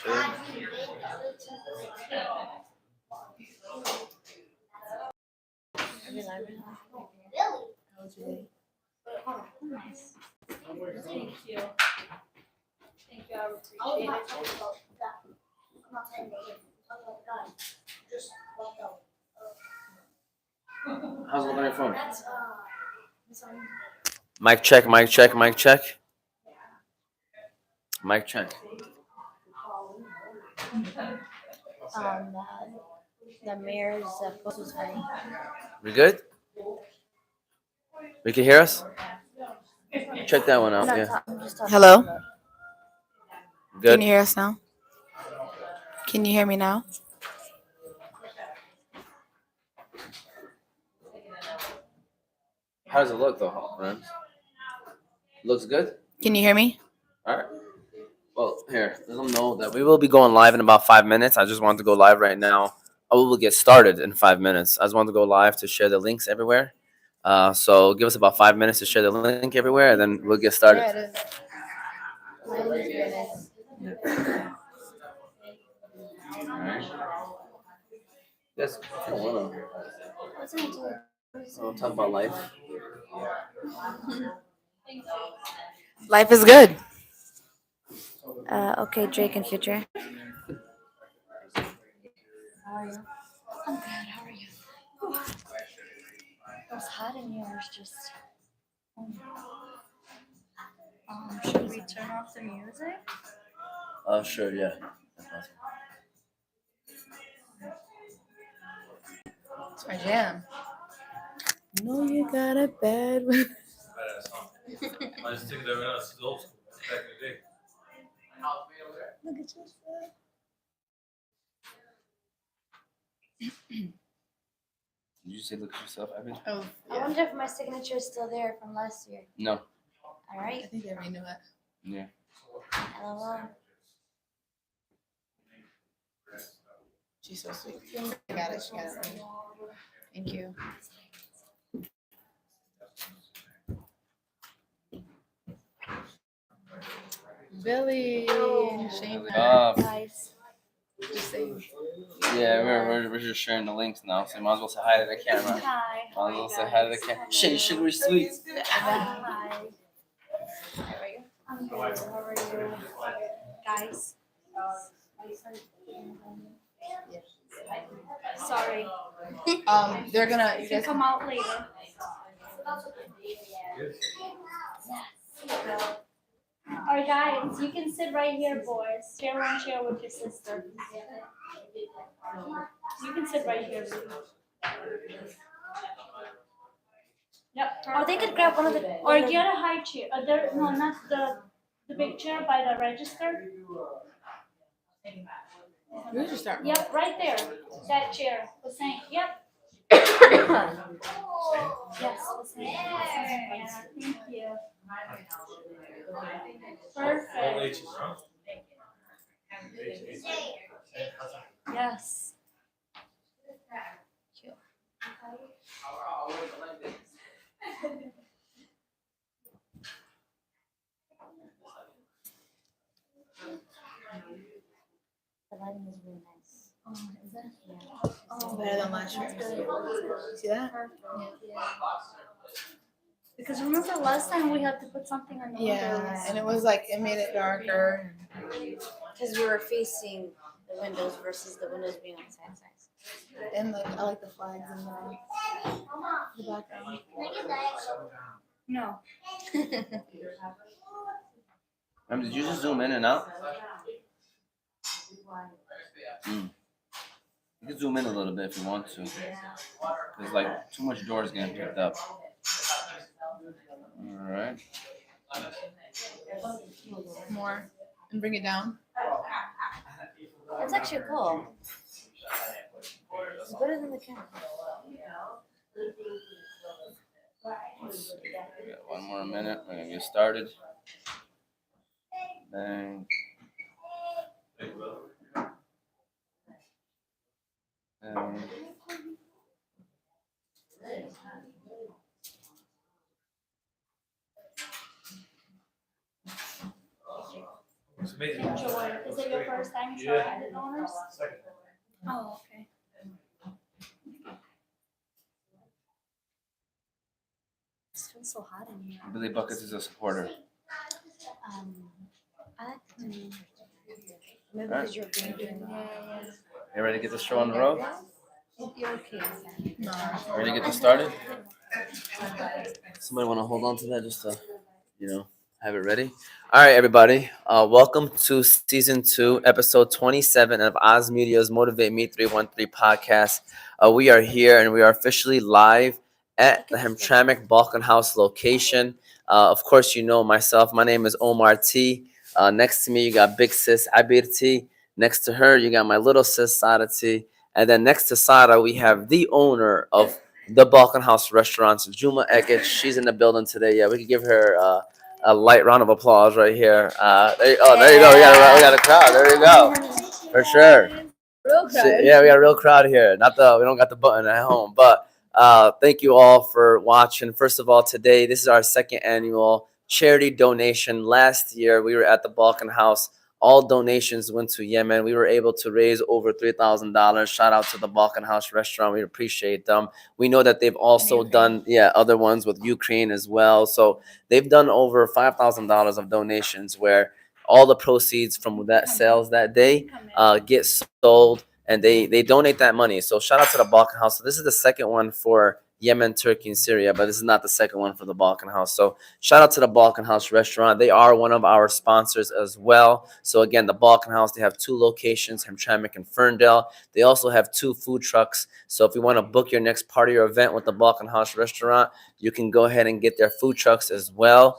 Nice. Thank you. Thank you. I appreciate it. How's it look on your phone? Mic check, mic check, mic check. Mic check. The mayor's post was funny. We good? We can hear us? Check that one out, yeah. Hello? Good. Can you hear us now? Can you hear me now? How does it look though, friends? Looks good? Can you hear me? Alright. Well, here, let them know that we will be going live in about 5 minutes. I just wanted to go live right now. I will get started in 5 minutes. I just wanted to go live to share the links everywhere. So give us about 5 minutes to share the link everywhere, and then we'll get started. Yeah, it is. Alright. Yes, I don't wanna. We'll talk about life. Life is good. Okay, Drake and Future. How are you? I'm good. How are you? It was hot in here. It's just. Should we turn off the music? Sure, yeah. It's my jam. No, you got a bad one. I just think they're not old school back in the day. Look at yourself. Did you say look at yourself, Evan? Oh, I wonder if my signature is still there from last year. No. All right. I think they already knew it. Yeah. LOL. She's so sweet. I got it. She got it. Right. Thank you. Billy. Shane. Guys. Just saying. Yeah, we're just sharing the links now, so you might as well say hi to the camera. Hi. Might as well say hi to the camera. Shake sugary sweets. Hi. I'm good. How are you? Guys. Sorry. They're gonna. You can come out later. Alright guys, you can sit right here, boys. Share one chair with your sister. You can sit right here. Yep. Or they could grab one of the. Or get a high chair. No, not the big chair by the register. We should start. Yep, right there. That chair. Was saying. Yep. Yes. Was saying. Yeah, thank you. Perfect. Yes. Cute. The lighting is really nice. Oh, is that? Yeah. Oh, better than last year. See that? Yeah. Because remember last time we had to put something on the Yeah, windows. and it was like it made it darker. Because we were facing the windows versus the windows being on the side sides. And like I like the flags in the background. No. Did you just zoom in and out? You can zoom in a little bit if you want to. There's like too much doors getting picked up. Alright. More and bring it down. That's actually cool. It's better than the camera. We got one more minute. We're gonna get started. Bang. So enjoy. Is it your first time trying the donors? Oh, okay. It feels so hot in here. Billy Buckets is a supporter. I like to do maybe Alright. because you're drinking. You ready to get this show on the road? You're okay. No. Ready to get this started? Somebody want to hold on to that just to, have it ready? All right, everybody. Welcome to season 2, episode 27 of Oz Media's MotivateMe313 podcast. We are here and we are officially live at the Hamtramck Balkan House location. Of course, you know myself. My name is Omar T. Next to me, you got big sis Abir T. Next to her, you got my little sis Sada T. And then next to Sada, we have the owner of the Balkan House restaurants, Juma Ekic. She's in the building today. Yeah, we could give her a light round of applause right here. There you go. We got a crowd. There you go. For sure. Real crowd. Yeah, we got a real crowd here. We don't got the button at home, but thank you all for watching. First of all, today this is our second annual charity donation. Last year we were at the Balkan House. All donations went to Yemen. We were able to raise over $3,000. Shout out to the Balkan House restaurant. We appreciate them. We know that they've also done other ones with Ukraine as well. So they've done over $5,000 of donations where all the proceeds from that sales that day get sold and they donate that money. So shout out to the Balkan House. So this is the second one for Yemen, Turkey, and Syria, but this is not the second one for the Balkan House. So shout out to the Balkan House restaurant. They are one of our sponsors as well. So again, the Balkan House, they have 2 locations, Hamtramck and Ferndale. They also have 2 food trucks. So if you want to book your next party or event with the Balkan House restaurant, you can go ahead and get their food trucks as well.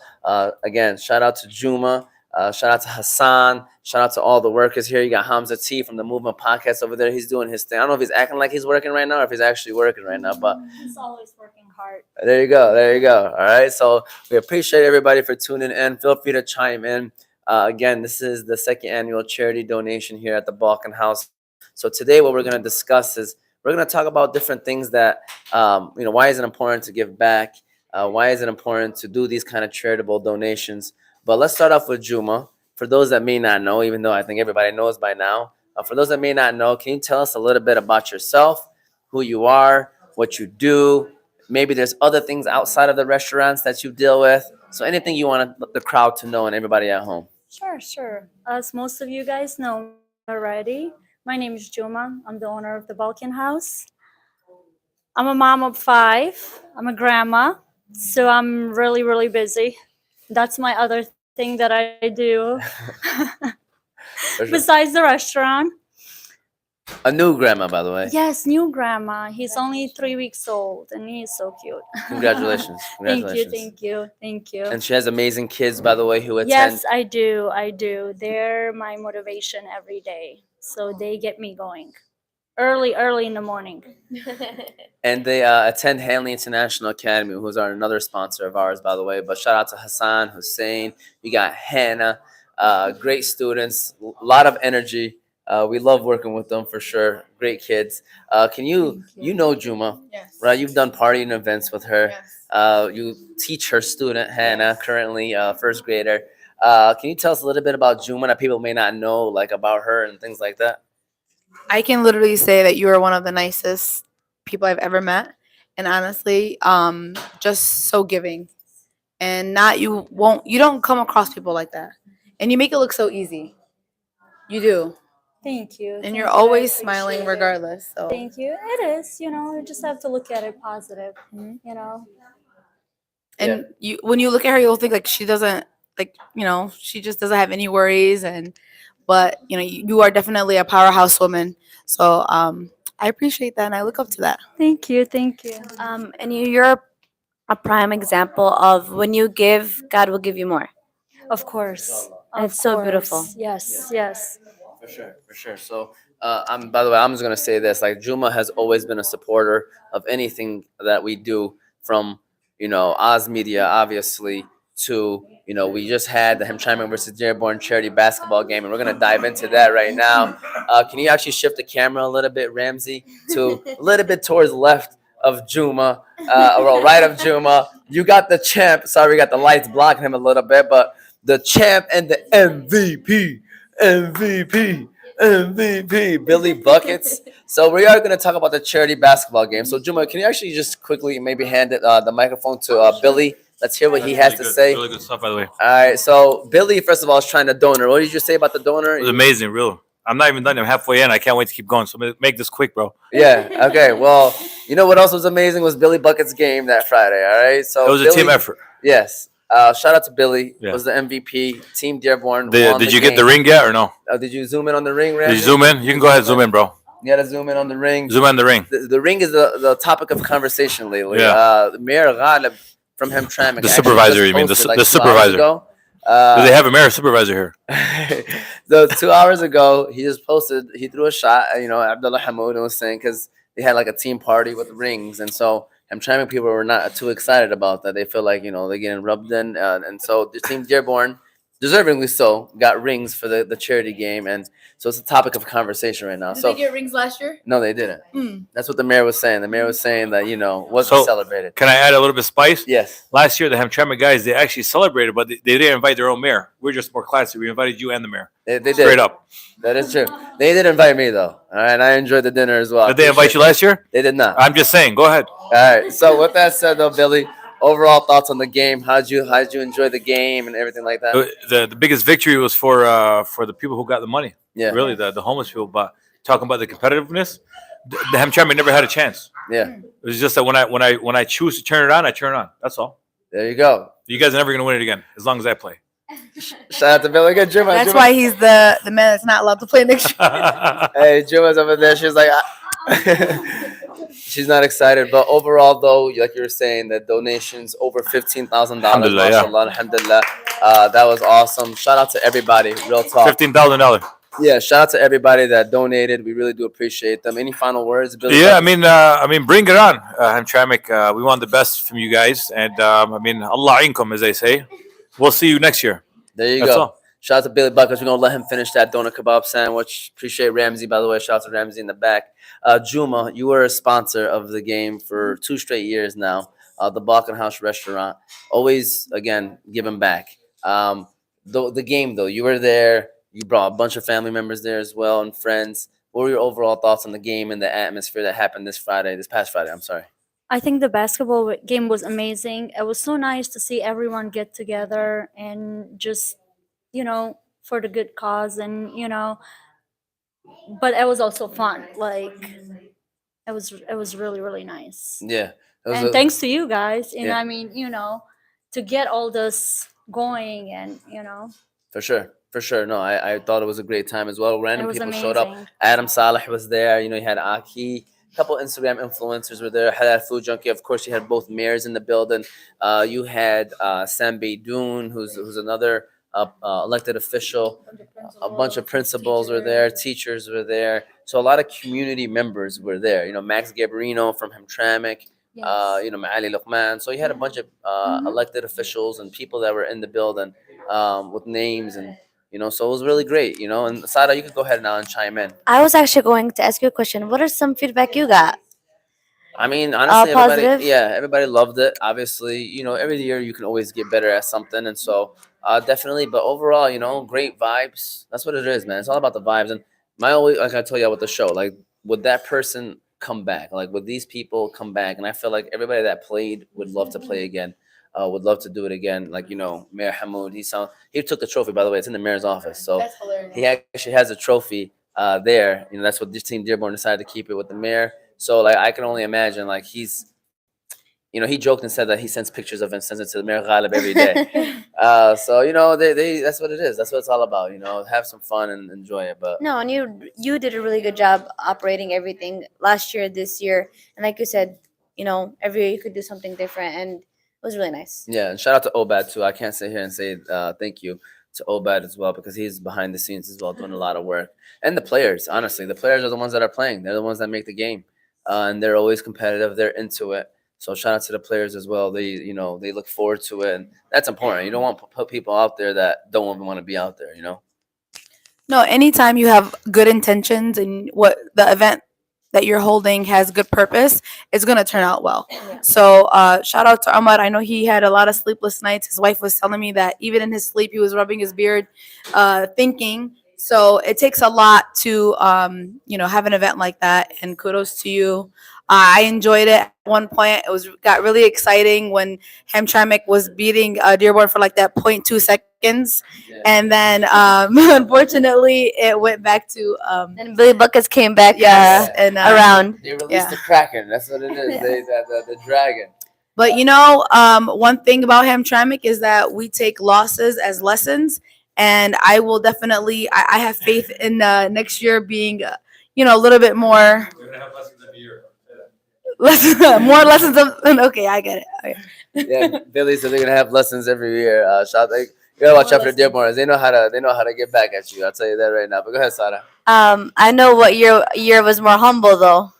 Again, shout out to Juma. Shout out to Hassan. Shout out to all the workers here. You got Hamza T from the Movement Podcast over there. He's doing his thing. I don't know if he's acting like he's working right now or if he's actually working right now, but He's always working hard. there you go. There you go. All right. So we appreciate everybody for tuning in. Feel free to chime in. Again, this is the second annual charity donation here at the Balkan House. So today what we're going to discuss is we're going to talk about different things that, why is it important to give back? Why is it important to do these kind of charitable donations? But let's start off with Juma. For those that may not know, even though I think everybody knows by now, for those that may not know, can you tell us a little bit about yourself, who you are, what you do? Maybe there's other things outside of the restaurants that you deal with. So anything you want the crowd to know and everybody at home. Sure. As most of you guys know already, my name is Juma. I'm the owner of the Balkan House. I'm a mom of 5. I'm a grandma. So I'm really, really busy. That's my other thing that I do Sure. besides the restaurant. A new grandma, by the way. Yes, new grandma. He's only 3 weeks old and he's so cute. Congratulations. Thank you. And she has amazing kids, by the way, who attend. Yes, I do. They're my motivation every day. So they get me going early in the morning. And they attend Hanley International Academy, who's another sponsor of ours, by the way. But shout out to Hassan, Hussein. We got Hannah. Great students. A lot of energy. We love working with them for sure. Great kids. Can you know Juma, Yes. right? You've done partying events with her. Yes. You teach her student, Hannah, currently first grader. Can you tell us a little bit about Juma that people may not know, like about her and things like that? I can literally say that you are one of the nicest people I've ever met. And honestly, just so giving. And you don't come across people like that. And you make it look so easy. You do. Thank you. And you're always smiling regardless. So Thank you. It is, you just have to look at it positive, Mhm. And when you look at her, you'll think like she doesn't she just doesn't have any worries but you are definitely a powerhouse woman. So I appreciate that and I look up to that. Thank you. And you're a prime example of when you give, God will give you more. Of course. And it's so beautiful. Yes. For sure. So, by the way, I'm just gonna say this: like Juma has always been a supporter of anything that we do, from Oz Media, obviously, to we just had the Hamtramck versus Dearborn charity basketball game, and we're gonna dive into that right now. Can you actually shift the camera a little bit, Ramsey, to a little bit towards left of Juma, or right of Juma? You got the champ. Sorry, we got the lights blocking him a little bit, but the champ and the MVP. MVP, MVP, Billy Buckets. So we are going to talk about the charity basketball game. So Juma, can you actually just quickly maybe hand the microphone to Billy? Let's hear what he has to say. Really good stuff, by the way. It All right. So Billy, first of all, is trying to donor. What did you say about the donor? was amazing, real. I'm not even done. I'm halfway in. I can't wait to keep going. So make this quick, bro. Yeah. Okay. Well, you know what else was amazing was Billy Buckets' game that Friday. All right. So It was a Billy, team effort. Yes. Shout out to Billy. Yeah. Was the MVP. Team Dearborn. won Did you game. get the ring yet or no? Did you zoom in on the ring, Did Ramsey? you zoom in? You can go ahead, zoom in, bro. You got to zoom in on the ring. Zoom in the ring. The ring is the topic of conversation lately. Yeah. Mayor Ghalib from Hamtramck. The supervisor, you mean, the supervisor. Do they have a mayor supervisor here? So 2 hours ago, he just posted. He threw a shot. Abdullah Hamoud was saying because they had like a team party with rings, and so Hamtramck people were not too excited about that. They feel like they're getting rubbed in, and so the team Dearborn, deservingly so, got rings for the charity game, and so it's a topic of conversation right now. Did So they get rings last year? no, they didn't. Mm. That's what the mayor was saying. The mayor was saying that wasn't So- celebrated. Can I add a little bit of spice? Yes, Last year, the Hamtramck guys, they actually celebrated, but they didn't invite their own mayor. We're just more classy. We invited you and the mayor. they did. Straight up. That is true. They did invite me though. All right, I enjoyed the dinner as well. Did they invite you last year? They did not. I'm just saying. Go ahead. All right. So with that said, though, Billy, overall thoughts on the game? How'd you enjoy the game and everything like that? The biggest victory was for the people who got the money. Yeah. Really, the homeless people. But talking about the competitiveness, the Hamtramck never had a chance. Yeah. It was just that when I choose to turn it on, I turn it on. That's all. There you go. You guys are never gonna win it again as long as I play. Shout out to Billy. Good, Juma. That's Juma. why he's the man that's not allowed to play next year. Hey, Juma's over there. She's like, she's not excited. But overall, though, like you were saying, the donations over $15,000. Alhamdulillah, yeah. Mashallah, alhamdulillah. That was awesome. Shout out to everybody. Real talk. $15,000. Yeah, shout out to everybody that donated. We really do appreciate them. Any final words, Billy? Yeah, I mean, bring it on, Hamtramck. We want the best from you guys, and Allah inkum, as they say. We'll see you next year. There you That's go. all. Shout out to Billy Buckets. We're gonna let him finish that doner kebab sandwich. Appreciate Ramsey, by the way. Shout out to Ramsey in the back. Juma, you were a sponsor of the game for 2 straight years now. The Balkan House restaurant. Always, again, giving back. The game though, you were there. You brought a bunch of family members there as well and friends. What were your overall thoughts on the game and the atmosphere that happened this past Friday? I'm sorry. I think the basketball game was amazing. It was so nice to see everyone get together and just, for the good cause but it was also fun. Like it was really, really nice. Yeah. It was And thanks to you guys. Yeah. To get all this going and, For sure. No, I thought it was a great time as well. it Random was people amazing. showed up. Adam Saleh was there. You had Aki. A couple Instagram influencers were there. Halal Food Junkie. Of course, you had both mayors in the building. You had Sam Beydoun, who's another elected official. A bunch of principals were there. Teachers were there. So a lot of community members were there. Max Gabarino from Hamtramck. Maali Luqman. So you had a bunch of elected officials and people that were in the building with names and so it was really great. And Sada, you could go ahead now and chime in. I was actually going to ask you a question. What are some feedback you got? I mean, honestly, Positive? everybody loved it. Obviously, every year you can always get better at something, and so definitely. But overall, great vibes. That's what it is, man. It's all about the vibes. And like I told you with the show, like, would that person come back? Like, would these people come back? And I feel like everybody that played would love to play again. Would love to do it again. Like, Mayor Hamoud, he took the trophy, by the way. It's in the mayor's office. So That's hilarious. he actually has a trophy there. That's what this team Dearborn decided to keep it with the mayor. So, like, I can only imagine, like, he's, he joked and said that he sends pictures of it and sends it to the Mayor Ghalib every day. So, they that's what it is. That's what it's all about, have some fun and enjoy it. But No, and you did a really good job operating everything last year, this year, and like you said, every year you could do something different, and it was really nice. yeah, and shout out to Obad, too. I can't sit here and say thank you to Obad as well because he's behind the scenes as well, doing a lot of work. And the players, honestly, the players are the ones that are playing. They're the ones that make the game. And they're always competitive. They're into it. So shout out to the players as well. They, they look forward to it. And that's important. You don't want to put people out there that don't even want to be out there, No, anytime you have good intentions and what the event that you're holding has good purpose, it's going to turn out well. Yeah. So shout out to Ahmad. I know he had a lot of sleepless nights. His wife was telling me that even in his sleep, he was rubbing his beard, thinking. So it takes a lot to, have an event like that. And kudos to you. I enjoyed it. At one point, got really exciting when Hamtramck was beating Dearborn for like that 0.2 seconds, and then unfortunately it went back to And Billy Buckets came back yes, and around. They released Yeah. the Kraken. That's what it is. Yeah. The dragon. But one thing about Hamtramck is that we take losses as lessons, and I will definitely. I have faith in next year being, a little bit more. We're gonna have lessons every year. More lessons of. Okay, I get it. Okay. Yeah, Billy said they're gonna have lessons every year. You gotta watch out for the Dearborns. They know how to get back at you. I'll tell you that right now. But go ahead, Sada. I know what year was more humble though.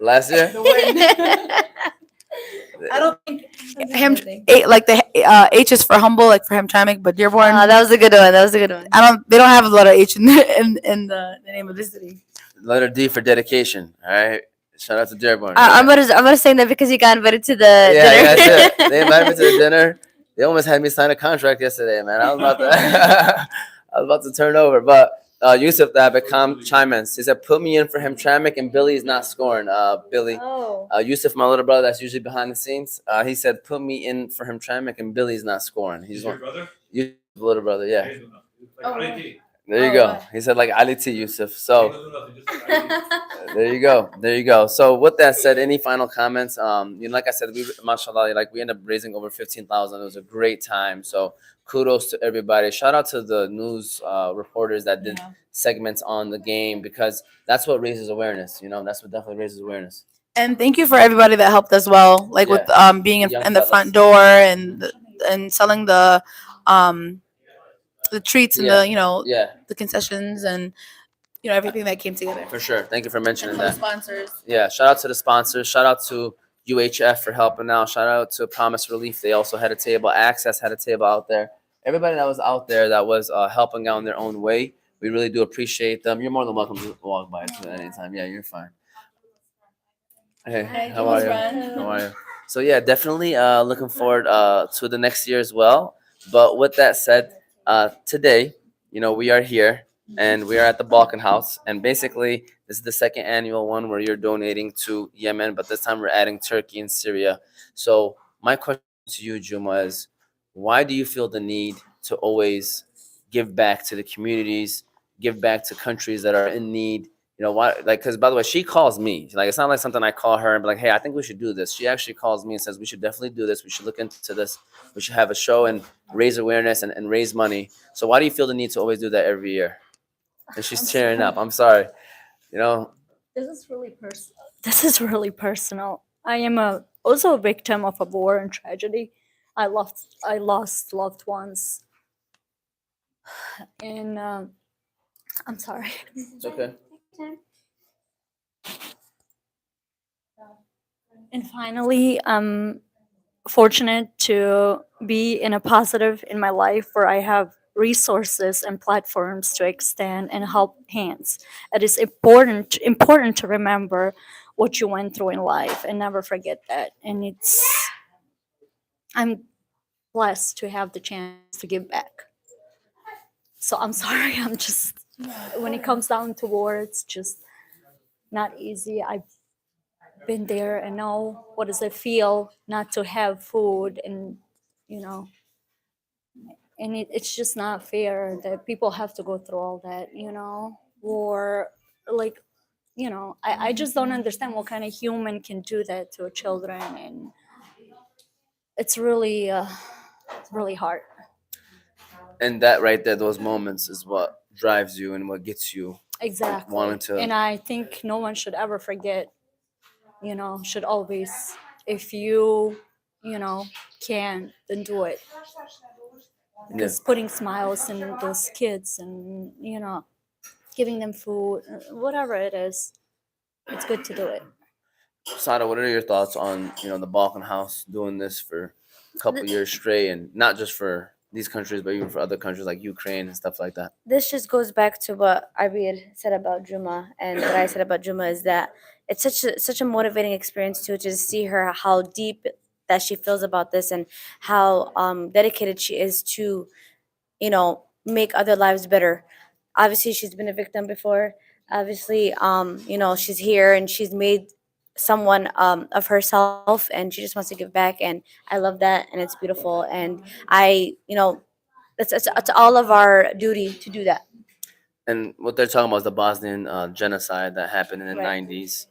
Last year. I don't think the H is for humble, like for Hamtramck, but Dearborn. That was a good one. That was a good one. They don't have a letter H in the name of the city. Letter D for dedication. All right. Shout out to Dearborn. I'm gonna say that because you got invited to the Yeah, dinner. that's it. They invited me to the dinner. They almost had me sign a contract yesterday, man. I was about to, I was about to turn over. But Yusuf, that become chimens. He said, "Put me in for Hamtramck and Billy is not scoring." Billy, Oh. Yusuf, my little brother, that's usually behind the scenes. He said, "Put me in for Hamtramck and Billy's not scoring." He's Your one. brother? Yusuf's little brother, yeah. He doesn't know. Like, Oh, Ali T. There you Oh, go. wow. He said like Ali T Yusuf. He So doesn't know, he just like Ali T. there you go. There you go. So with that said, any final comments? Like I said, mashallah, we ended up raising over 15,000. It was a great time. So kudos to everybody. Shout out to the news reporters that did segments on the game, because that's what raises awareness. That's what definitely raises awareness. And thank you for everybody that helped as well, like with being in Young the fellas. front door and selling the treats and Yeah, the concessions and everything that came together. for sure. Thank you for mentioning And for the that. sponsors. Yeah, shout out to the sponsors. Shout out to UHF for helping out. Shout out to Promise Relief. They also had a table. Access had a table out there. Everybody that was out there that was helping out in their own way, we really do appreciate them. You're more than welcome to walk by at any time. Yeah, you're fine. Hey, how are you? How are you? So yeah, definitely looking forward to the next year as well. But with that said, today, we are here and we are at the Balkan House, and basically this is the second annual one where you're donating to Yemen, but this time we're adding Turkey and Syria. So my question to you, Juma, is why do you feel the need to always give back to the communities, give back to countries that are in need? Why? Because by the way, she calls me. It's not like something I call her and be like, "Hey, I think we should do this." She actually calls me and says, "We should definitely do this. We should look into this. We should have a show and raise awareness and raise money." So why do you feel the need to always do that every year? And she's tearing up. I'm sorry. This is really personal. This is really personal. I am also a victim of a war and tragedy. I lost loved ones, and I'm sorry. It's okay. And finally, I'm fortunate to be in a positive in my life where I have resources and platforms to extend and help hands. It is important to remember what you went through in life and never forget that. And I'm blessed to have the chance to give back. So I'm sorry, I'm just, when it comes down to war, it's just not easy. I've been there and know what does it feel not to have food, and and it's just not fair that people have to go through all that, or like, I just don't understand what kind of human can do that to children, and it's really hard. And that right there, those moments is what drives you and what gets you Exactly. wanting to. And I think no one should ever forget, should always, if you can, then do it. Because putting smiles in those kids and, giving them food, whatever it is, it's good to do it. Sada, what are your thoughts on the Balkan House doing this for a couple years straight, and not just for these countries, but even for other countries like Ukraine and stuff like that? This just goes back to what Abir said about Juma, and what I said about Juma is that it's such a motivating experience to just see her, how deep that she feels about this, and how dedicated she is to make other lives better. obviously she's been a victim before. Obviously, she's here and she's made someone of herself, and she just wants to give back. And I love that, and it's beautiful. And it's all of our duty to do that. And what they're talking about is the Bosnian genocide that happened in the Right. 90s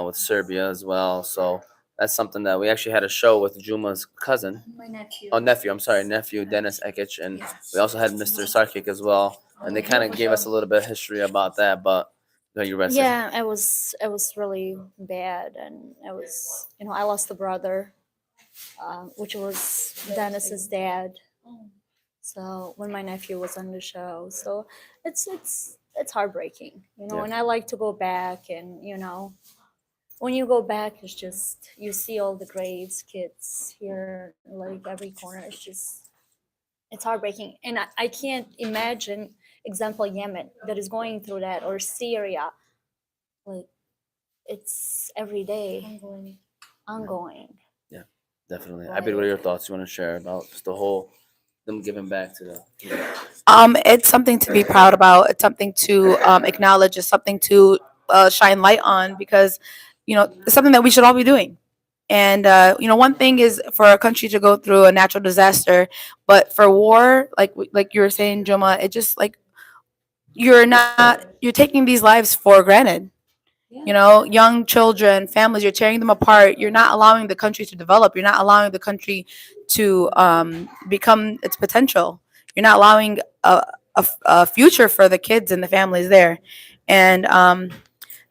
with Serbia as well. So that's something that we actually had a show with Juma's cousin. My nephew. Oh, nephew. I'm sorry, nephew Dennis Ekic, and we also had Mr. Sarkic as well, and they kind of gave us a little bit of history about that. But no, you rest. Yeah, it was really bad, and it was, I lost a brother, which was Dennis's dad. So when my nephew was on the show, so it's heartbreaking, Yeah. And I like to go back, and when you go back, it's just you see all the graves, kids here, like every corner. It's heartbreaking, and I can't imagine, example, Yemen that is going through that, or Syria, like it's every day ongoing. Yeah, definitely. I bet what are your thoughts you want to share about just the whole them giving back to the. It's something to be proud about. It's something to acknowledge. It's something to shine light on, because it's something that we should all be doing. And one thing is for a country to go through a natural disaster, but for war, like you were saying, Juma, it just like you're taking these lives for granted. Young children, families, you're tearing them apart. You're not allowing the country to develop. You're not allowing the country to become its potential. You're not allowing a future for the kids and the families there. And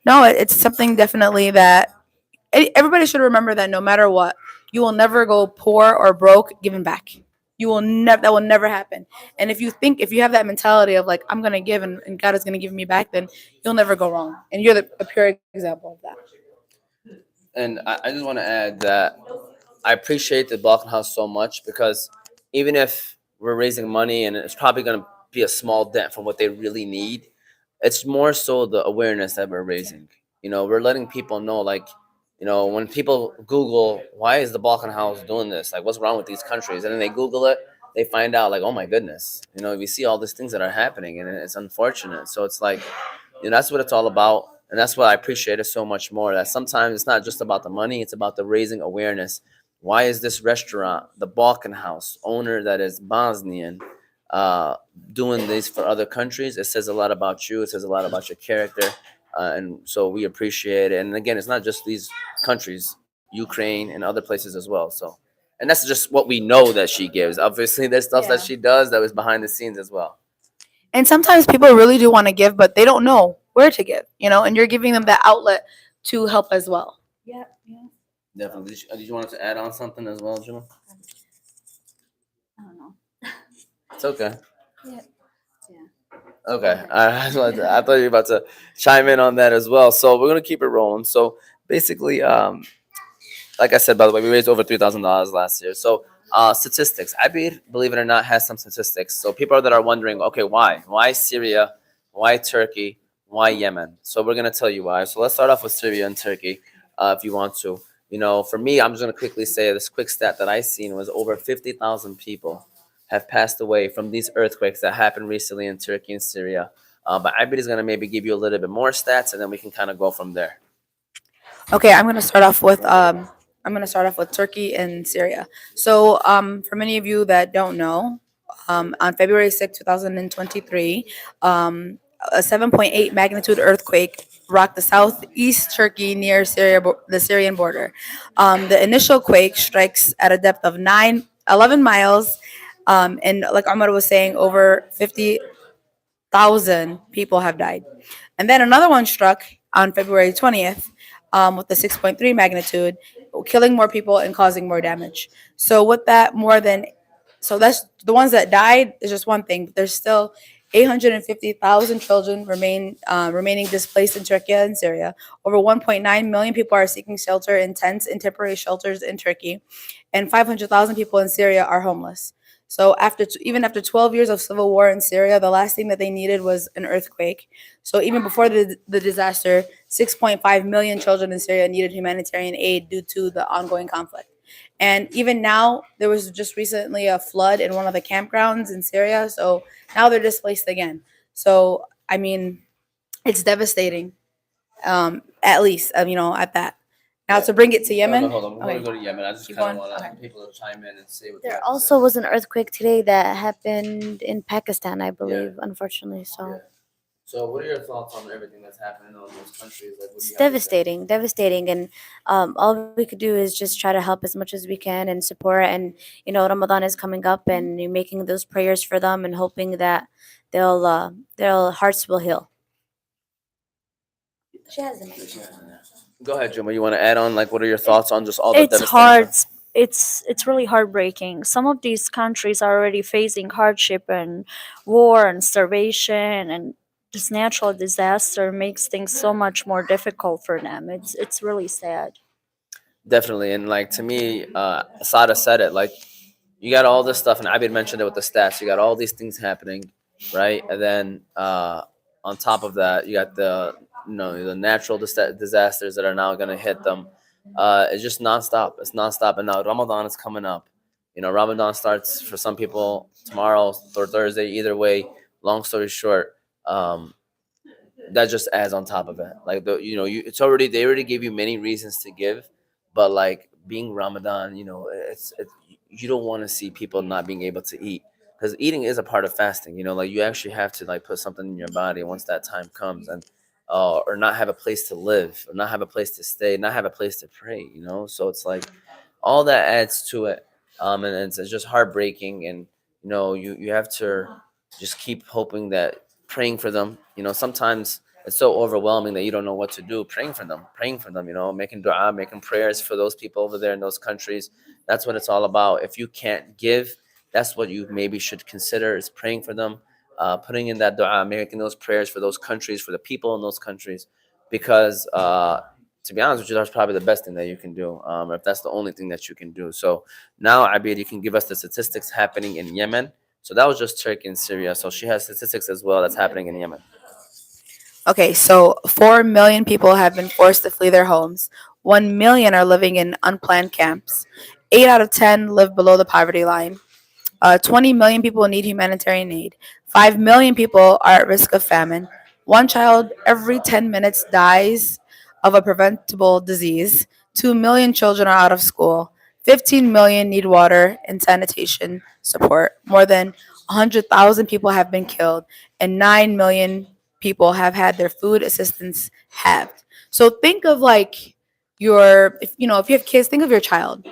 no, it's something definitely that everybody should remember, that no matter what, you will never go poor or broke giving back. You will never, that will never happen. And if you have that mentality of like, I'm going to give, and God is going to give me back, then you'll never go wrong. And you're a pure example of that. And I just want to add that I appreciate the Balkan House so much, because even if we're raising money and it's probably going to be a small dent from what they really need, it's more so the awareness that we're raising. We're letting people know, like, when people Google, why is the Balkan House doing this? Like, what's wrong with these countries? And then they Google it, they find out, like, oh my goodness, we see all these things that are happening, and it's unfortunate. So it's like, that's what it's all about. And that's what I appreciate it so much more. That sometimes it's not just about the money, it's about the raising awareness. Why is this restaurant, the Balkan House, owner that is Bosnian, doing this for other countries? It says a lot about you. It says a lot about your character. And so we appreciate it. And again, it's not just these countries, Ukraine and other places as well. So, and that's just what we know that she gives. Obviously, there's stuff that Yeah. she does that was behind the scenes as well. And sometimes people really do want to give, but they don't know where to give, and you're giving them that outlet to help as well. Yeah. Definitely. Did you want to add on something as well, Juma? I don't know. It's okay. Yeah. Okay. I thought you were about to chime in on that as well. So we're gonna keep it rolling. So basically, like I said, by the way, we raised over $3,000 last year. So statistics. Believe it or not, has some statistics. So people that are wondering, okay, why? Why Syria? Why Turkey? Why Yemen? So we're gonna tell you why. So let's start off with Syria and Turkey, if you want to. For me, I'm just gonna quickly say this quick stat that I seen was over 50,000 people have passed away from these earthquakes that happened recently in Turkey and Syria. But Abid is gonna maybe give you a little bit more stats, and then we can kind of go from there. Okay, I'm gonna start off with Turkey and Syria. So, for many of you that don't know, on February 6, 2023, a 7.8 magnitude earthquake rocked the southeast Turkey near the Syrian border. The initial quake strikes at a depth of 11 miles, and like Ahmad was saying, over 50,000 people have died. And then another one struck on February 20th, with the 6.3 magnitude, killing more people and causing more damage. So that's the ones that died is just one thing, but there's still 850,000 children remaining displaced in Turkey and Syria. Over 1.9 million people are seeking shelter in tents and temporary shelters in Turkey, and 500,000 people in Syria are homeless. So even after 12 years of civil war in Syria, the last thing that they needed was an earthquake. So even before the disaster, 6.5 million children in Syria needed humanitarian aid due to the ongoing conflict. And even now, there was just recently a flood in one of the campgrounds in Syria. So now they're displaced again. So I mean, it's devastating. At least at that. Now to bring it to Yemen. Hold on. Before we Okay. go to Yemen, I just Keep kind of going. want Okay. people to chime in and say what they There have to also say. was an earthquake today that happened in Pakistan, I believe, unfortunately. So Yeah. So, what are your thoughts on everything that's happening in all those countries? Like, what do it's you have to say? devastating, devastating, and all we could do is just try to help as much as we can and support. And Ramadan is coming up, and you're making those prayers for them and hoping that their hearts will heal. She has the mic. Go ahead, Juma. You want to add on? Like, what are your thoughts on just all the It's devastating hard. stuff? It's really heartbreaking. Some of these countries are already facing hardship and war and starvation, and this natural disaster makes things so much more difficult for them. It's really sad. Definitely, and like to me, Asada said it. Like, you got all this stuff, and Abid mentioned it with the stats. You got all these things happening, right? And then on top of that, you got the natural disasters that are now going to hit them. It's just nonstop. It's nonstop, and now Ramadan is coming up. Ramadan starts for some people tomorrow or Thursday. Either way, long story short, that just adds on top of it. Like it's already they already gave you many reasons to give, but like being Ramadan, it's you don't want to see people not being able to eat because eating is a part of fasting. Like you actually have to like put something in your body once that time comes, and or not have a place to live, or not have a place to stay, not have a place to pray. So it's like all that adds to it, and it's just heartbreaking, and you have to just keep hoping that praying for them. Sometimes it's so overwhelming that you don't know what to do. Praying for them, making dua, making prayers for those people over there in those countries. That's what it's all about. If you can't give, that's what you maybe should consider is praying for them, putting in that dua, making those prayers for those countries, for the people in those countries, because to be honest with you, that's probably the best thing that you can do, if that's the only thing that you can do. So now, Abid, you can give us the statistics happening in Yemen. So that was just Turkey and Syria. So she has statistics as well that's happening in Yemen. Okay, so 4 million people have been forced to flee their homes. 1 million are living in unplanned camps. 8 out of 10 live below the poverty line. 20 million people need humanitarian aid. 5 million people are at risk of famine. One child every 10 minutes dies of a preventable disease. 2 million children are out of school. 15 million need water and sanitation support. More than 100,000 people have been killed, and 9 million people have had their food assistance halved. So think of like if you have kids, think of your child.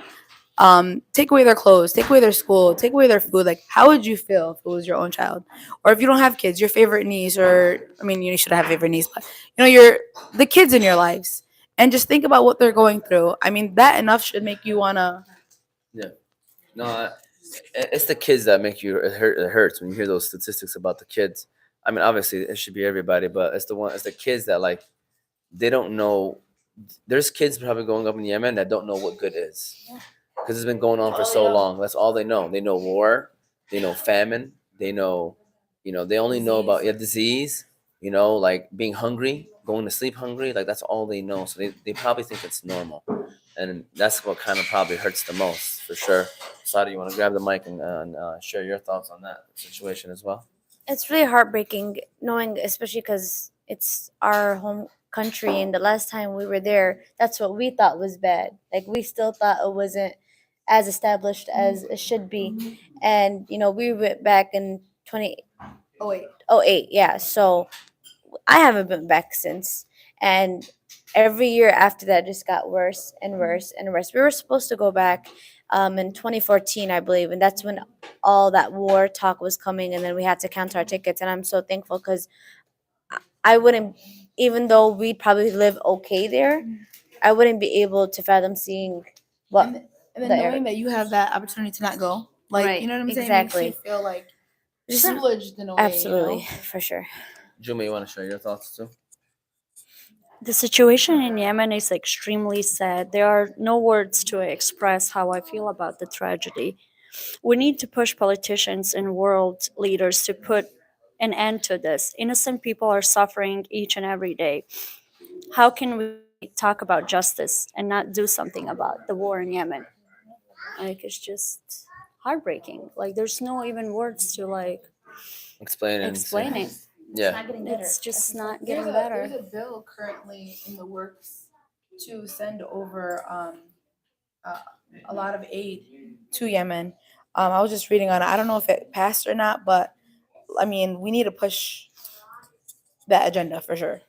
Take away their clothes, take away their school, take away their food. Like, how would you feel if it was your own child? Or if you don't have kids, your favorite niece, or I mean, you should have favorite niece, but you're the kids in your lives, and just think about what they're going through. I mean, that enough should make you wanna. Yeah. No, it's the kids that make you it hurts when you hear those statistics about the kids. I mean, obviously it should be everybody, but it's the kids that like they don't know. There's kids probably growing up in Yemen that don't know what good is because it's been going on for so long. That's all they know. They know war, they know famine, they know, they only know about disease. Like being hungry, going to sleep hungry. Like that's all they know. So they probably think it's normal, and that's what kind of probably hurts the most for sure. Sada, you want to grab the mic and share your thoughts on that situation as well? It's really heartbreaking knowing, especially because it's our home country, and the last time we were there, that's what we thought was bad. Like we still thought it wasn't as established as it should be, and we went back in 2008. Yeah, so I haven't been back since, and every year after that just got worse and worse and worse. We were supposed to go back in 2014, I believe, and that's when all that war talk was coming, and then we had to cancel our tickets. And I'm so thankful because I wouldn't, even though we'd probably live okay there, I wouldn't be able to fathom seeing what. And then the knowing that you have that opportunity to not go, like Right, you know what I'm saying, exactly. makes you feel like Just privileged in a way. absolutely, for sure. Juma, you want to share your thoughts too? The situation in Yemen is extremely sad. There are no words to express how I feel about the tragedy. We need to push politicians and world leaders to put an end to this. Innocent people are suffering each and every day. How can we talk about justice and not do something about the war in Yemen? Like it's just heartbreaking. Like there's no even words to like Explain and say. explain it. Yeah. It's just not getting There's better. a bill currently in the works to send over uh, a lot of aid to Yemen. I was just reading on it. I don't know if it passed or not, but I mean, we need to push that agenda for sure.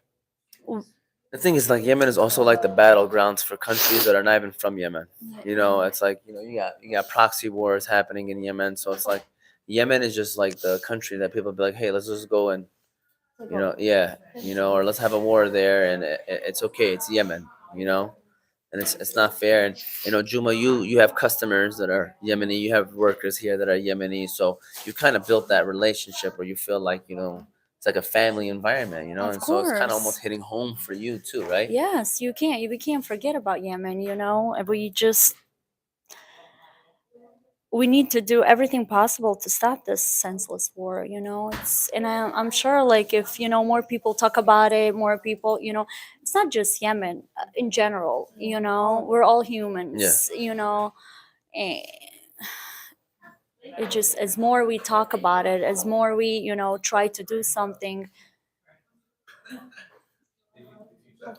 The thing is, like, Yemen is also like the battlegrounds for countries that are not even from Yemen. You know, it's like, you got proxy wars happening in Yemen, so it's like Yemen is just like the country that people be like, hey, let's just go and yeah, or let's have a war there, and it's okay. It's Yemen, and it's not fair. And Juma, you have customers that are Yemeni, you have workers here that are Yemeni, so you kind of built that relationship where you feel like it's like a family environment, Of and so it's kind of course. almost hitting home for you too, right? Yes, you can't. We can't forget about Yemen. And we need to do everything possible to stop this senseless war. I'm sure, like, if more people talk about it, more people, it's not just Yemen, in general. We're all humans. And it just, as more we talk about it, as more we try to do something.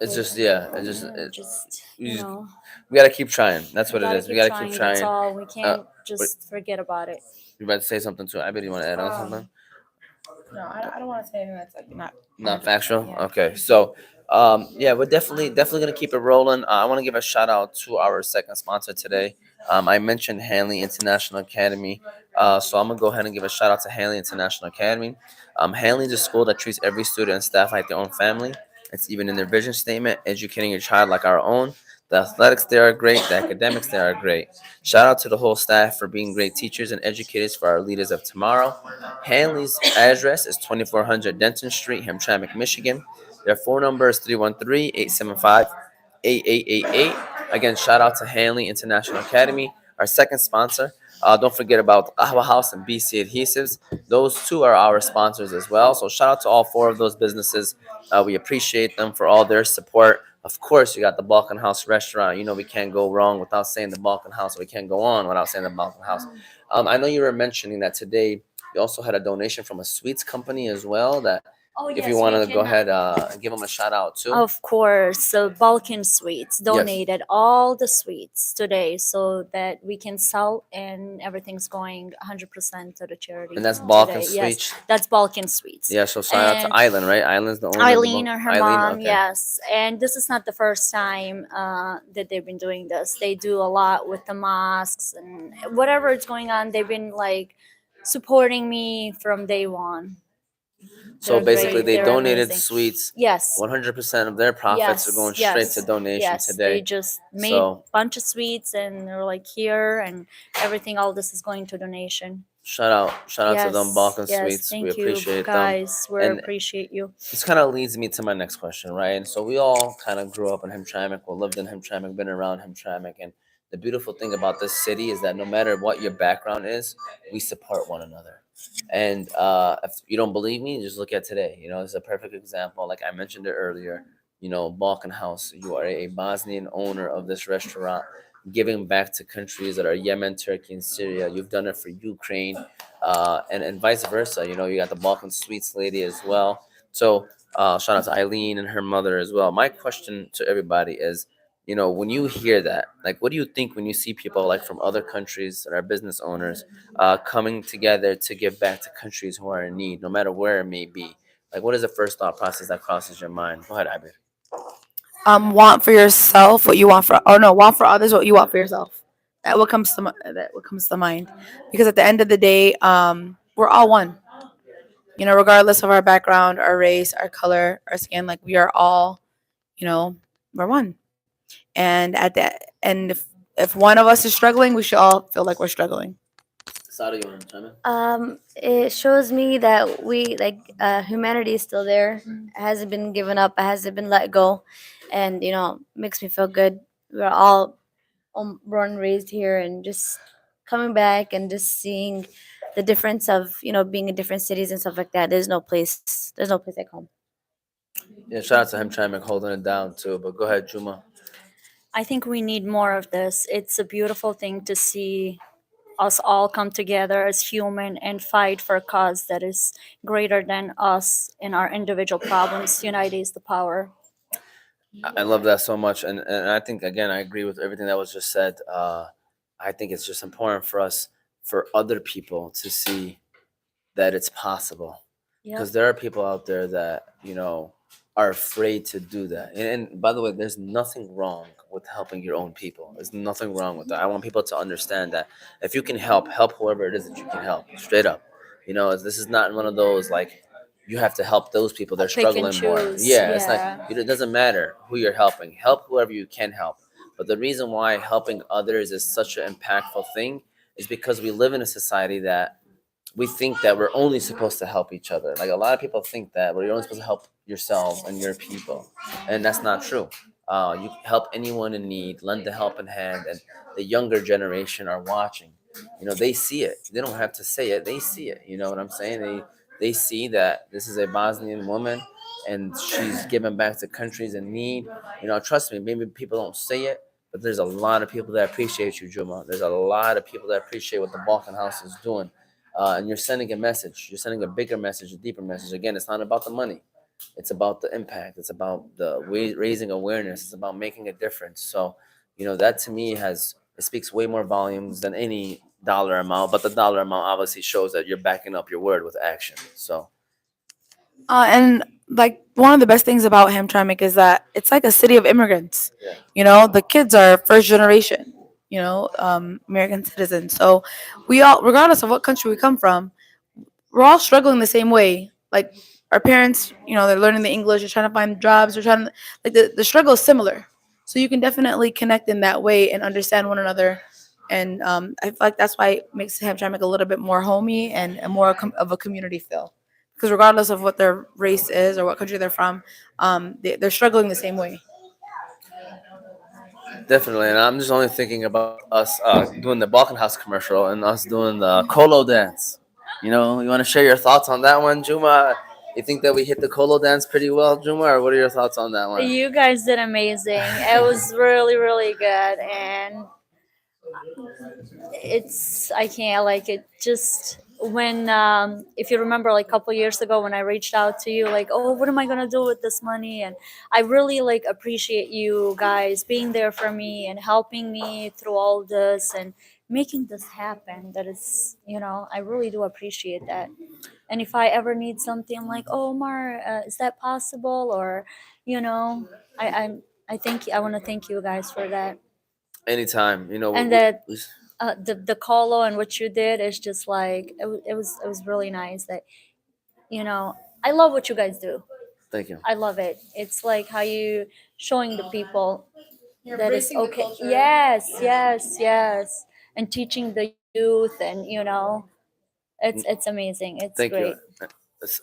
It's just, yeah, You know we gotta keep trying. That's what it gotta is. We keep gotta keep trying. That's trying. all. We Uh, can't wait, just forget about it. you about to say something too? I bet you want to add on something. No, I don't want to say anything that's like Not 100%, factual. yeah. Okay, so yeah, we're definitely gonna keep it rolling. I want to give a shout out to our second sponsor today. I mentioned Hanley International Academy, so I'm gonna go ahead and give a shout out to Hanley International Academy. Hanley is a school that treats every student and staff like their own family. It's even in their vision statement, educating your child like our own. The athletics there are great. The academics there are great. Shout out to the whole staff for being great teachers and educators for our leaders of tomorrow. Hanley's address is 2400 Denton Street, Hamtramck, Michigan. Their phone number is 313-875-8888. Again, shout out to Hanley International Academy, our second sponsor. Don't forget about Ahwa House and BC Adhesives. Those two are our sponsors as well. So shout out to all four of those businesses. We appreciate them for all their support. Of course, you got the Balkan House restaurant. We can't go wrong without saying the Balkan House. We can't go on without saying the Balkan House. I know you were mentioning that today you also had a donation from a sweets company as well. That Oh, if yes, you we want to go can. ahead and give them a shout out too. Of course. So Balkan Sweets donated all the sweets today so that we can sell, and everything's going 100% to the charity. And that's Balkan today. Yes, Sweets. that's Balkan Sweets. Yeah, so shout out And to Island, right? Island's the owner. Eileen or her mom, Okay. yes. And this is not the first time that they've been doing this. They do a lot with the mosques and whatever is going on. They've been like supporting me from day one. So They're basically, great. they They're donated amazing. sweets. Yes. 100% of their profits are going straight to donation Yes. today. They just made So a bunch of sweets, and they're like here, and everything. All this is going to donation. shout out to them Balkan Sweets. Thank We you, appreciate guys. them. We And appreciate you. this kind of leads me to my next question, right? And so we all kind of grew up in Hamtramck, or lived in Hamtramck, been around Hamtramck, and the beautiful thing about this city is that no matter what your background is, we support one another. And if you don't believe me, just look at today. It's a perfect example. Like I mentioned it earlier. Balkan House. You are a Bosnian owner of this restaurant, giving back to countries that are Yemen, Turkey, and Syria. You've done it for Ukraine, and vice versa. You got the Balkan Sweets lady as well. So shout out to Eileen and her mother as well. My question to everybody is, when you hear that, like, what do you think when you see people like from other countries that are business owners coming together to give back to countries who are in need, no matter where it may be? Like, what is the first thought process that crosses your mind? Go ahead, Abir. Want for yourself what you want for, or no, want for others what you want for yourself. That what comes to mind, because at the end of the day, we're all one. Regardless of our background, our race, our color, our skin, like we are all, we're one. And if one of us is struggling, we should all feel like we're struggling. Sada, you want to chime in? It shows me that we like humanity is still there. It hasn't been given up. It hasn't been let go, and makes me feel good. We're all born and raised here, and just coming back and just seeing the difference of being in different cities and stuff like that. There's no place. There's no place like home. Yeah, shout out to him trying to holding it down too. But go ahead, Juma. I think we need more of this. It's a beautiful thing to see us all come together as human and fight for a cause that is greater than us and our individual problems. Unity is the power. I love that so much, and I think again I agree with everything that was just said. I think it's just important for us, for other people to see that it's possible, Yep. because there are people out there that are afraid to do that. And by the way, there's nothing wrong with helping your own people. There's nothing wrong with that. I want people to understand that if you can help whoever it is that you can help, straight up. This is not one of those like you have to help those people. They're Pick and struggling more. choose, Yeah, it's like yeah. it doesn't matter who you're helping. Help whoever you can help. But the reason why helping others is such an impactful thing is because we live in a society that we think that we're only supposed to help each other. Like a lot of people think that we're only supposed to help yourself and your people, and that's not true. You help anyone in need, lend a helping hand, and the younger generation are watching. They see it. They don't have to say it. They see it. You know what I'm saying? They see that this is a Bosnian woman, and she's giving back to countries in need. Trust me. Maybe people don't say it, but there's a lot of people that appreciate you, Juma. There's a lot of people that appreciate what the Balkan House is doing. And you're sending a message. You're sending a bigger message, a deeper message. Again, it's not about the money. It's about the impact. It's about the raising awareness. It's about making a difference. So, that to me it speaks way more volumes than any dollar amount. But the dollar amount obviously shows that you're backing up your word with action. So, And like one of the best things about Hamtramck is that it's like a city of immigrants. yeah. The kids are first generation. American citizens. So we all, regardless of what country we come from, we're all struggling the same way. Like our parents, they're learning the English, they're trying to find jobs, they're trying to like the struggle is similar. So you can definitely connect in that way and understand one another. And I feel like that's why it makes Hamtramck a little bit more homey and more of a community feel. Because regardless of what their race is or what country they're from, they're struggling the same way. Definitely. And I'm just only thinking about us doing the Balkan House commercial and us doing the Colo dance. You want to share your thoughts on that one, Juma? You think that we hit the Colo dance pretty well, Juma, or what are your thoughts on that one? You guys did amazing. It was really, really good. And I can't like it just when if you remember like a couple years ago when I reached out to you like, oh, what am I gonna do with this money? And I really like appreciate you guys being there for me and helping me through all this and making this happen. That is, I really do appreciate that. And if I ever need something, I'm like, oh, Mar, is that possible? Or I want to thank you guys for that. Anytime, And that the colo and what you did is just like it was really nice that I love what you guys do. thank you. I love it. It's like how you showing the people that it's embracing the okay. culture. Yes, and teaching the youth, and it's amazing. It's Thank great. you.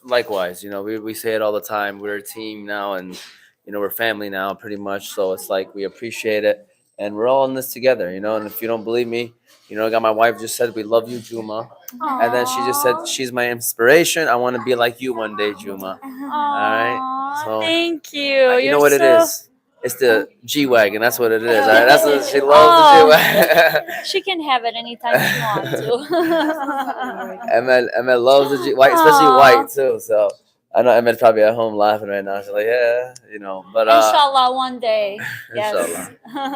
Likewise, we say it all the time. We're a team now, and we're family now, pretty much. So it's like we appreciate it, and we're all in this together. And if you don't believe me, I got my wife just said we love you, Juma, and then she just said she's my inspiration. I want to be like you one day, Juma. All right. So Thank you. you You're know what it so- is? It's the G wagon. That's what it is. All right? That's what she loves. The G wagon. She can have it anytime she wants to. Emma loves the white, especially white too. So I know Emma's probably at home laughing right now. She's like, yeah, But Inshallah, one day. Yes.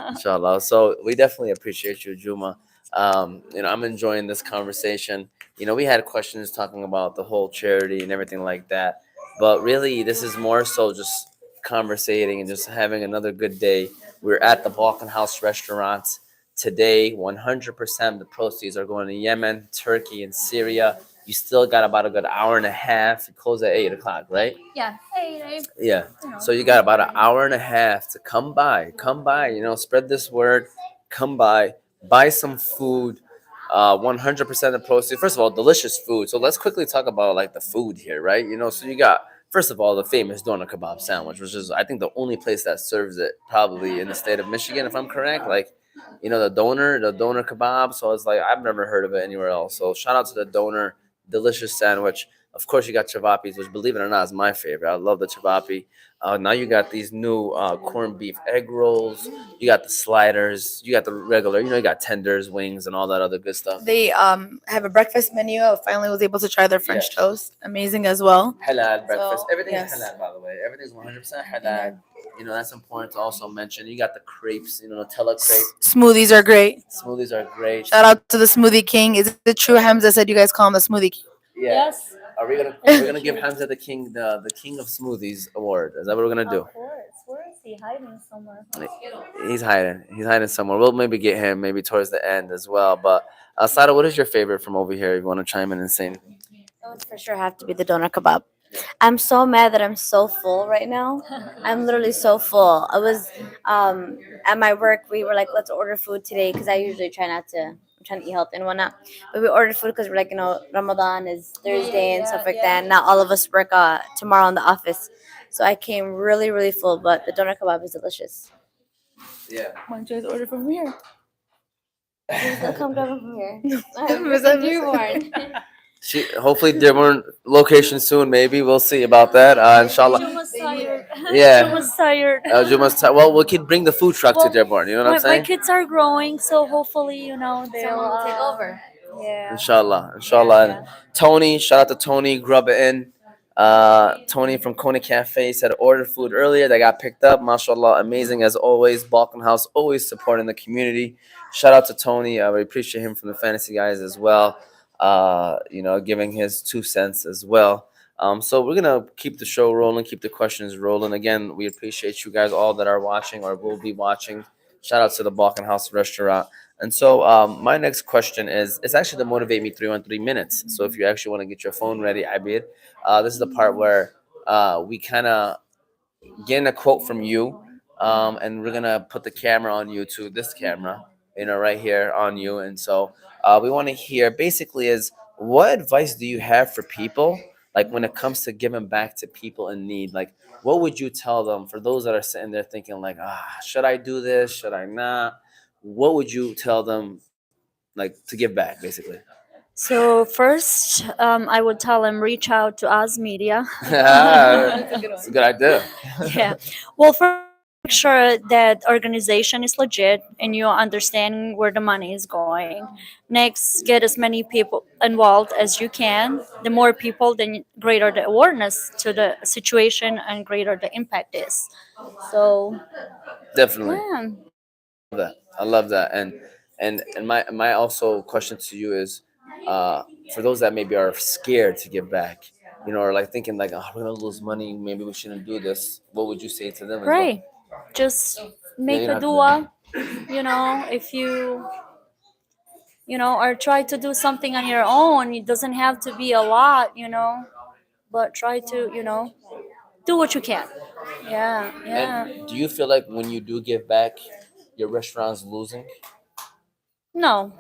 inshallah. So we definitely appreciate you, Juma. I'm enjoying this conversation. We had questions talking about the whole charity and everything like that, but really, this is more so just conversating and just having another good day. We're at the Balkan House restaurant today. 100% of the proceeds are going to Yemen, Turkey, and Syria. You still got about a good hour and a half. You close at 8 o'clock, right? Yeah. Hey. Yeah. So you got about an hour and a half to come by. Spread this word. Come by, buy some food. 100% of proceeds. First of all, delicious food. So let's quickly talk about like the food here, right? So you got, first of all, the famous doner kebab sandwich, which is I think the only place that serves it probably in the state of Michigan, if I'm correct. Like, the doner kebab. So it's like I've never heard of it anywhere else. So shout out to the doner, delicious sandwich. Of course, you got chivapis, which, believe it or not, is my favorite. I love the chivapi. Now you got these new corned beef egg rolls. You got the sliders. You got the regular. You got tenders, wings, and all that other good stuff. They have a breakfast menu. I finally was able to try their French Yes. toast. Amazing as well. Halal breakfast. So, Everything yes. is halal, by the way. Everything's 100% halal. That's important to also mention. You got the crepes. Nutella crepe. Smoothies are great. Smoothies are great. Shout out to the Smoothie King. Is it true Hamza said you guys call him the Smoothie King? Yeah. Yes. Are we gonna we're gonna give Hamza the king the king of smoothies award? Is that what we're gonna do? Of course. Where is he hiding somewhere? He's hiding. He's hiding somewhere. We'll maybe get him maybe towards the end as well. But Sada, what is your favorite from over here? If you want to chime in and say anything. It would for sure have to be the doner kebab. I'm so mad that I'm so full right now. I'm literally so full. I was at my work. We were like, let's order food today because I usually try not to. I'm trying to eat healthy and whatnot. But we ordered food because we're like, Ramadan is Thursday and stuff like that. And not all of us work tomorrow in the office. So I came really, really full. But the doner kebab is delicious. Yeah. Why don't you guys order from here? They'll come grab them from here. Is that Dearborn. Hopefully Dearborn location soon. Maybe we'll see about that. Inshallah. Juma's tired. Yeah. Juma's tired. Well, we could bring the food truck to Well, Dearborn. You know what I'm my saying? kids are growing, so hopefully, they'll Someone will take over. Yeah. Inshallah. Yeah. And Tony, shout out to Tony, grub it in. Tony from Kona Cafe said ordered food earlier. They got picked up. MashaAllah, amazing as always. Balkan House always supporting the community. Shout out to Tony. We appreciate him from the Fantasy Guys as well. Giving his 2 cents as well. So we're gonna keep the show rolling, keep the questions rolling. Again, we appreciate you guys all that are watching or will be watching. Shout out to the Balkan House Restaurant. And so my next question it's actually the Motivate Me 313 minutes. So if you actually want to get your phone ready, Abid, this is the part where we kind of get a quote from you, and we're gonna put the camera on you to this camera, right here on you. And so we want to hear basically is what advice do you have for people, like when it comes to giving back to people in need? Like, what would you tell them for those that are sitting there thinking like, should I do this? Should I not? What would you tell them, like, to give back, basically? So first, I would tell them reach out to us media. That's a good idea. Yeah. Well, first, make sure that organization is legit and you're understanding where the money is going. Next, get as many people involved as you can. The more people, the greater the awareness to the situation and greater the impact is. So Definitely. yeah. I love that. And my also question to you is, for those that maybe are scared to give back, or like thinking like, we're gonna lose money, maybe we shouldn't do this. What would you say to them? as well? Right. Just make you a don't dua. If you or try to do something on your own. It doesn't have to be a lot, but try to, do what you can. Yeah, yeah. And do you feel like when you do give back, your restaurant's losing? No.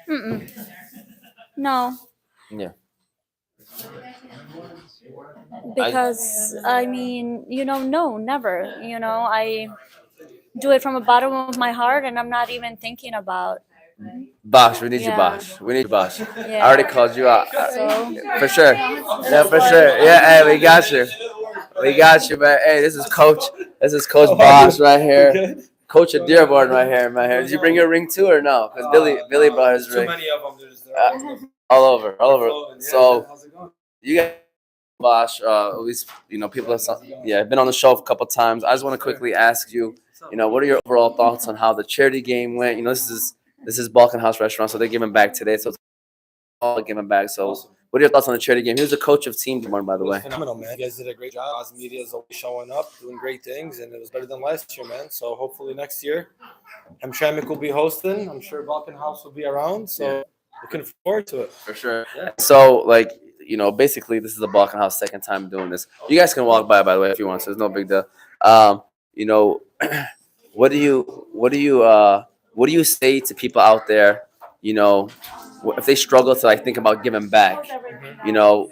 Mm-mm. No. Yeah. Because no, never. I do it from the bottom of my heart, and I'm not even thinking about. Bosh, we need you, Yeah. Bosh. We need you, Bosh. Yeah. I already called you out. So For sure. Yeah, for sure. Yeah, hey, we got you. We got you, man. Hey, this is Coach. This is Coach Bosh right here. Coach at Dearborn right here, man. Did you bring your ring too or no? Because Billy brought his Too ring. many of them. There's All over. Yeah, So how's it going? you got Bosh. At least people have been on the show a couple times. I just want to quickly ask you, what are your overall thoughts on how the charity game went? This is Balkan House Restaurant, so they're giving back today. So it's all giving back. So what are your thoughts on the charity game? He was the coach of Team Dearborn, by the way. Phenomenal, man. You guys did a great job. Oz Media is always showing up, doing great things, and it was better than last year, man. So hopefully next year, Hamtramck will be hosting. I'm sure Balkan House will be around. So looking forward to it. For sure. Yeah. So, basically, this is the Balkan House second time doing this. You guys can walk by the way, if you want. So there's no big deal. What do you say to people out there? If they struggle to think about giving back.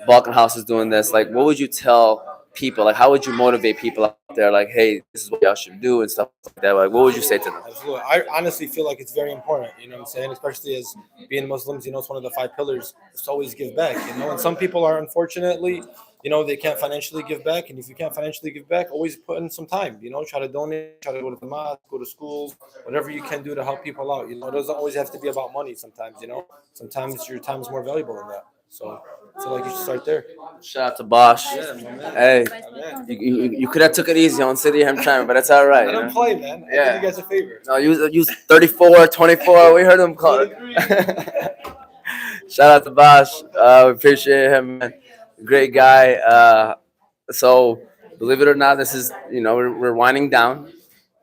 Balkan House is doing this. Like, what would you tell people? Like, how would you motivate people out there? Like, hey, this is what y'all should do and stuff like that. Like, what would you say to them? Absolutely. I honestly feel like it's very important, you know what I'm saying? Especially as being Muslims, you know, it's one of the 5 pillars is to always give back, you know? And some people are unfortunately, you know, they can't financially give back. And if you can't financially give back, always put in some time, you know, try to donate, try to go to the mosque, go to schools, whatever you can do to help people out. You know, it doesn't always have to be about money sometimes, you know? Sometimes your time is more valuable than that. So I feel like you should start there. Shout out to Bosch. Yeah, my man. Hey, Man. you could have took it easy on City Hamtramck, but it's all right. I You don't know? play, man. I Yeah. did you guys a favor. No, use 34, 24. We heard him call. Shout out to Bosch. We appreciate him, man. Great guy. So believe it or not, this is, you know, we're winding down.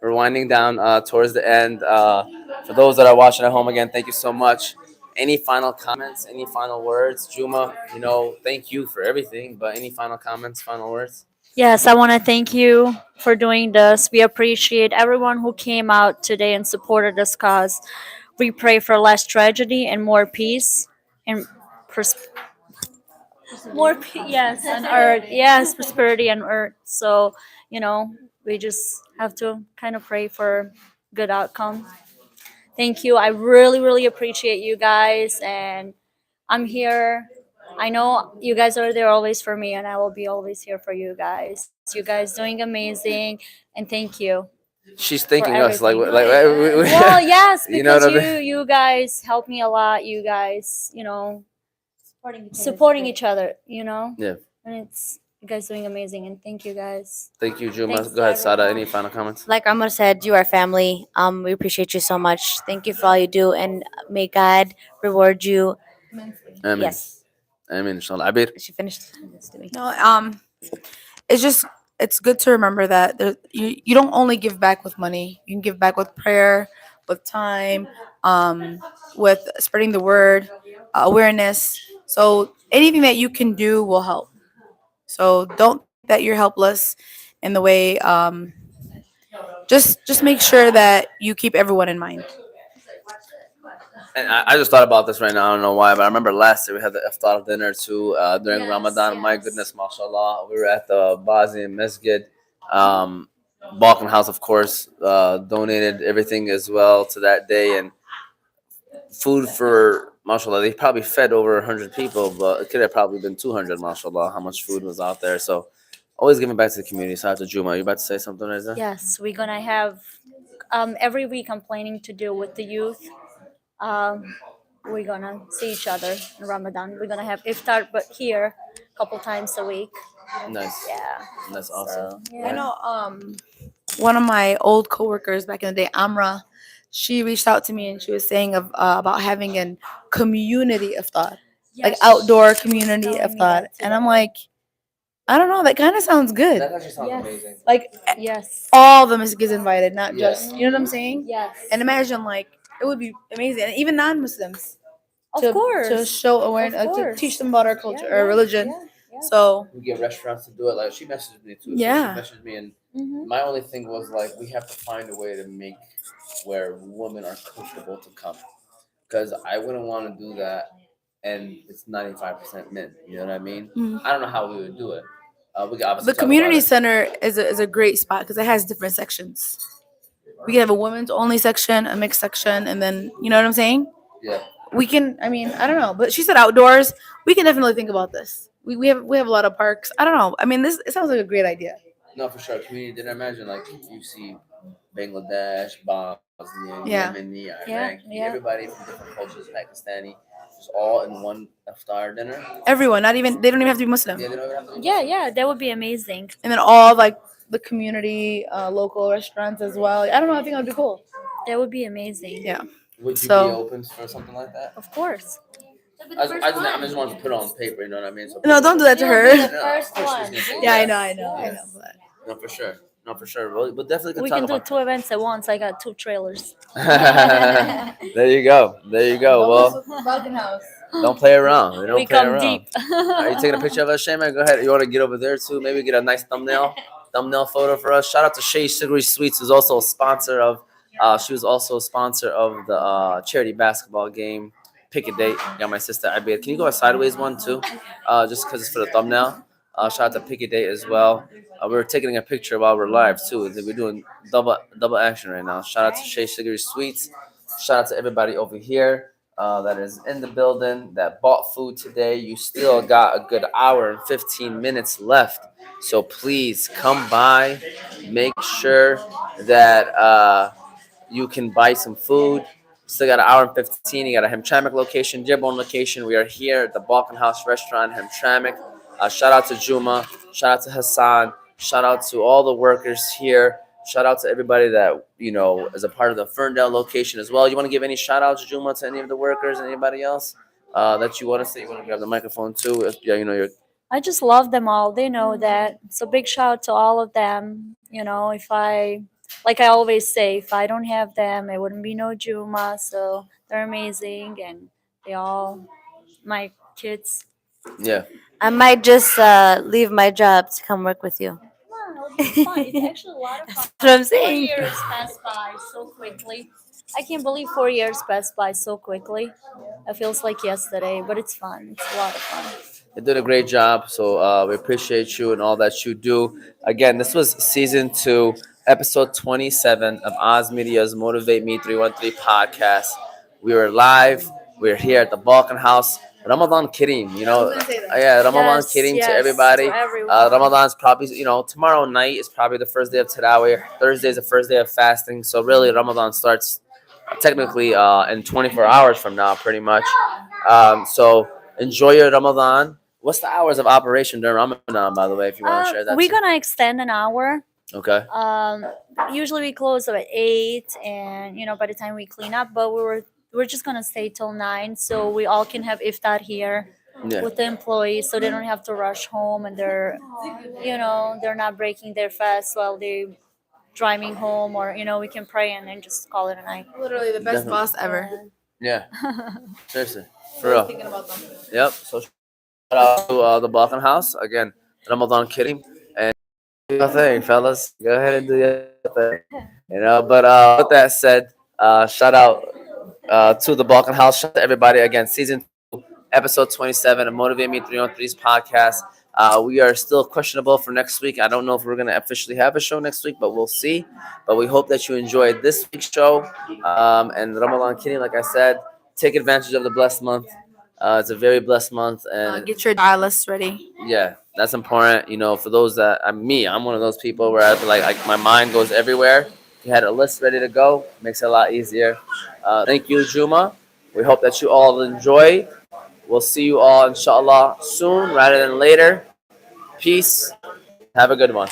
We're winding down towards the end. For those that are watching at home, again, thank you so much. Any final comments? Any final words, Juma? You know, thank you for everything. But any final comments? Final words? Yes, I want to thank you for doing this. We appreciate everyone who came out today and supported this cause. We pray for less tragedy and more peace and yes, on earth. Yes, prosperity on earth. So, you know, we just have to kind of pray for good outcome. Thank you. I really, really appreciate you guys, and I'm here. I know you guys are there always for me, and I will be always here for you guys. You guys doing amazing, and thank you. She's thanking For us like everything. Well, yes, because You know what I mean? you guys help me a lot. You guys, you know, supporting each other. You know, Yeah. and it's you guys doing amazing, and thank you guys. Thank you, Juma. Thanks Go ahead, to Sada. everyone. Any final comments? Like Amar said, you are family. We appreciate you so much. Thank you for all you do, and may God reward you. I mean, Yes, I mean, inshallah. Abir. she finished this to me. No, it's just it's good to remember that you don't only give back with money. You can give back with prayer, with time, with spreading the word, awareness. So anything that you can do will help. So don't think that you're helpless in the way. Just make sure that you keep everyone in mind. And I just thought about this right now. I don't know why, but I remember last year we had the iftar dinner too during Yes, Ramadan. My yes. goodness, mashallah. We were at the Bazi Masjid. Balkan House, of course, donated everything as well to that day. And food for, mashallah, they probably fed over 100 people, but it could have probably been 200, mashallah, how much food was out there. So always giving back to the community. Shout out to Juma. You about to say something, Reza? Yes, we're gonna have every week. I'm planning to do with the youth. We're gonna see each other in Ramadan. We're gonna have iftar, but here, a couple times a week. Nice. Yeah. That's awesome. So, yeah. I know one of my old coworkers back in the day, Amra, she reached out to me and she was saying about having a community iftar, like Yes, outdoor she was community telling me iftar, that and I'm today. like, I don't know, that kind of sounds good. That actually sounds Yes. amazing. Like Yes. all the masjids invited, not Yeah. just you know what I'm saying. Yes. And imagine like it would be amazing, and even non-Muslims Of to course. show awareness, to course. teach them about our culture Yeah, or yeah, religion. yeah. So We get restaurants to do it. Like she messaged me too. So Yeah. she messaged me, and Mhm. my only thing was like we have to find a way to make where women are comfortable to come, because I wouldn't want to do that, and it's 95% men. You know what I mean? Mhm. I don't know how we would do it. We could obviously the talk community about it. center is a great spot because it has different sections. We can have a women's only section, a mixed section, and then you know what I'm saying. Yeah. We can. I mean, I don't know, but she said outdoors. We can definitely think about this. We have a lot of parks. I don't know. I mean, this it sounds like a great idea. No, for sure. Community dinner. Imagine like you see Bangladesh, Bosnia, Yeah. Yemeni, Iraqi, Yeah. everybody from different cultures, Pakistani, just all in one iftar dinner. Everyone, not even they don't even have to be Muslim. Yeah, they don't even have to. Yeah, that would be amazing. And then all like the community, local restaurants as well. I don't know. I think that would be cool. That would be amazing. Yeah. Would you So- be open for something like that? Of course. I just want to put it on paper. You know what I mean? So No, don't do that to her. No, of course she's gonna say Yeah, I yes. know, I know, I Yes. know. But No, for sure. No, for sure. We'll definitely can We talk can do about 2 events at once. I got 2 trailers. There you go. There you go. Well, Balkan House. don't play around. We don't We play come around. deep. Are you taking a picture of us, Shayman? Go ahead. You want to get over there too? Maybe get a nice thumbnail photo for us. Shout out to Shay Sugary Sweets, who's also a sponsor of. She was also a sponsor of the charity basketball game. Pick a date. Got my sister Abir. Can you go a sideways one too? Just because it's for the thumbnail. Shout out to Picky Date as well. We're taking a picture while we're live too. We're doing double action right now. Shout out to Shea Sugary Sweets. Shout out to everybody over here that is in the building that bought food today. You still got a good hour and 15 minutes left. So please come by. Make sure that you can buy some food. Still got an hour and 15. You got a Hamtramck location, Dearborn location. We are here at the Balkan House Restaurant, Hamtramck. Shout out to Juma. Shout out to Hassan. Shout out to all the workers here. Shout out to everybody that, is a part of the Ferndale location as well. You want to give any shout outs, Juma, to any of the workers, anybody else that you want to say? You want to grab the microphone too? Yeah, you're. I just love them all. They know that. So big shout out to all of them. Like I always say, if I don't have them, it wouldn't be no Juma. So they're amazing, and they all my kids. Yeah. I might just leave my job to come work with you. Wow, it's fun. It's actually a lot of fun. That's what I'm 4 saying. years passed by so quickly. I can't believe 4 years passed by so quickly. It feels like yesterday, but it's fun. It's a lot of fun. You did a great job, so we appreciate you and all that you do. Again, this was season 2, episode 27 of Oz Media's Motivate Me 313 podcast. We were live. We're here at the Balkan House. Ramadan Kareem, Ramadan Yes, Kareem yes, to everybody. to everyone. Ramadan's probably, tomorrow night is probably the first day of Tarawih. Thursday is the first day of fasting. So really, Ramadan starts technically in 24 hours from now, pretty much. So enjoy your Ramadan. What's the hours of operation during Ramadan, by the way, if you want to share that? We're gonna extend an hour. Okay. Usually we close at 8, and by the time we clean up, but we're just gonna stay till 9, so we all can have iftar here Yeah. with the employees, so they don't have to rush home, and they're not breaking their fast while they're driving home, or we can pray and then just call it a night. Literally the best Definitely. boss ever. Yeah. Seriously. For Really real. thinking about them. Yep. So shout out to the Balkan House. Again, Ramadan Kareem. And do your thing, fellas. Go ahead and do your thing. But with that said, shout out to the Balkan House. Shout out to everybody. Again, season 2, episode 27 of Motivate Me 313's podcast. We are still questionable for next week. I don't know if we're going to officially have a show next week, but we'll see. But we hope that you enjoyed this week's show. And Ramadan Kareem, like I said, take advantage of the blessed month. It's a very blessed month. And Get your dial list ready. yeah, that's important. For those that I'm one of those people where I feel like my mind goes everywhere. You had a list ready to go, makes it a lot easier. Thank you, Juma. We hope that you all enjoy. We'll see you all, inshallah, soon rather than later. Peace. Have a good one.